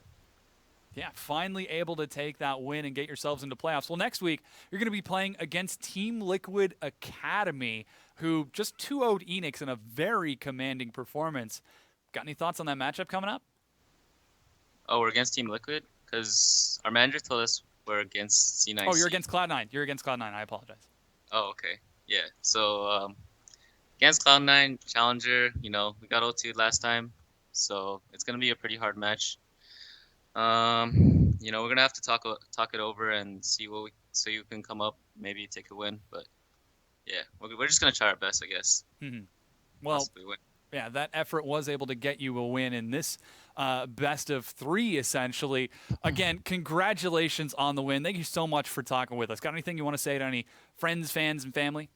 Yeah, finally able to take that win and get yourselves into playoffs. Well, next week, you're going to be playing against Team Liquid Academy, who just 2-0'd Enix in a very commanding performance. Got any thoughts on that matchup coming up? Oh, we're against Team Liquid? Because our manager told us we're against C9. Oh, you're against Cloud9. You're against Cloud9. I apologize. Oh, okay. Yeah. So, against Cloud9, Challenger, we got 0-2 last time. So, it's going to be a pretty hard match. We're gonna have to talk it over and see so you can come up, maybe take a win. But yeah, we're just gonna try our best, I guess. Well, possibly win. Yeah, that effort was able to get you a win in this best of 3, essentially. Again, congratulations on the win. Thank you so much for talking with us. Got anything you want to say to any friends, fans, and family?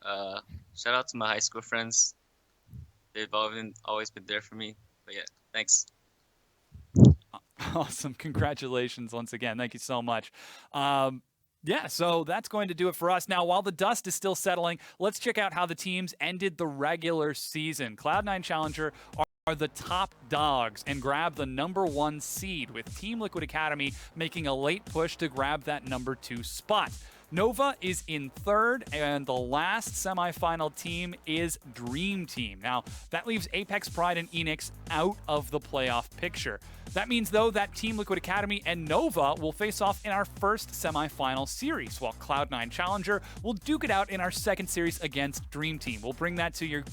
Shout out to my high school friends. They've always been there for me. But yeah, thanks. Awesome. Congratulations once again. Thank you so much. Yeah, so that's going to do it for us. Now, while the dust is still settling, let's check out how the teams ended the regular season. Cloud9 Challenger are the top dogs and grab the #1 seed, with Team Liquid Academy making a late push to grab that #2 spot. Nova is in third, and the last semifinal team is Dream Team. Now, that leaves Apex Pride and Enix out of the playoff picture. That means, though, that Team Liquid Academy and Nova will face off in our first semifinal series, while Cloud9 Challenger will duke it out in our second series against Dream Team. We'll bring that to your,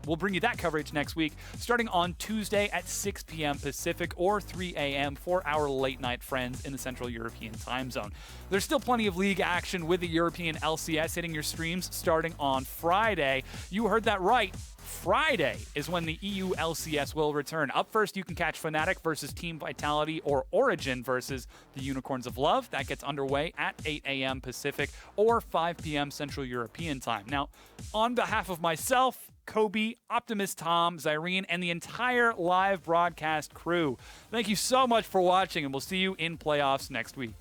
we'll bring you that coverage next week, starting on Tuesday at 6 p.m. Pacific or 3 a.m. for our late night friends in the Central European time zone. There's still plenty of league action with the European LCS hitting your streams starting on Friday. You heard that right. Friday is when the EU LCS will return. Up first, you can catch Fnatic versus Team Vitality or Origin versus the Unicorns of Love. That gets underway at 8 a.m. Pacific or 5 p.m. Central European time. Now, on behalf of myself, Kobe, Optimus Tom, Zyrene, and the entire live broadcast crew, thank you so much for watching, and we'll see you in playoffs next week.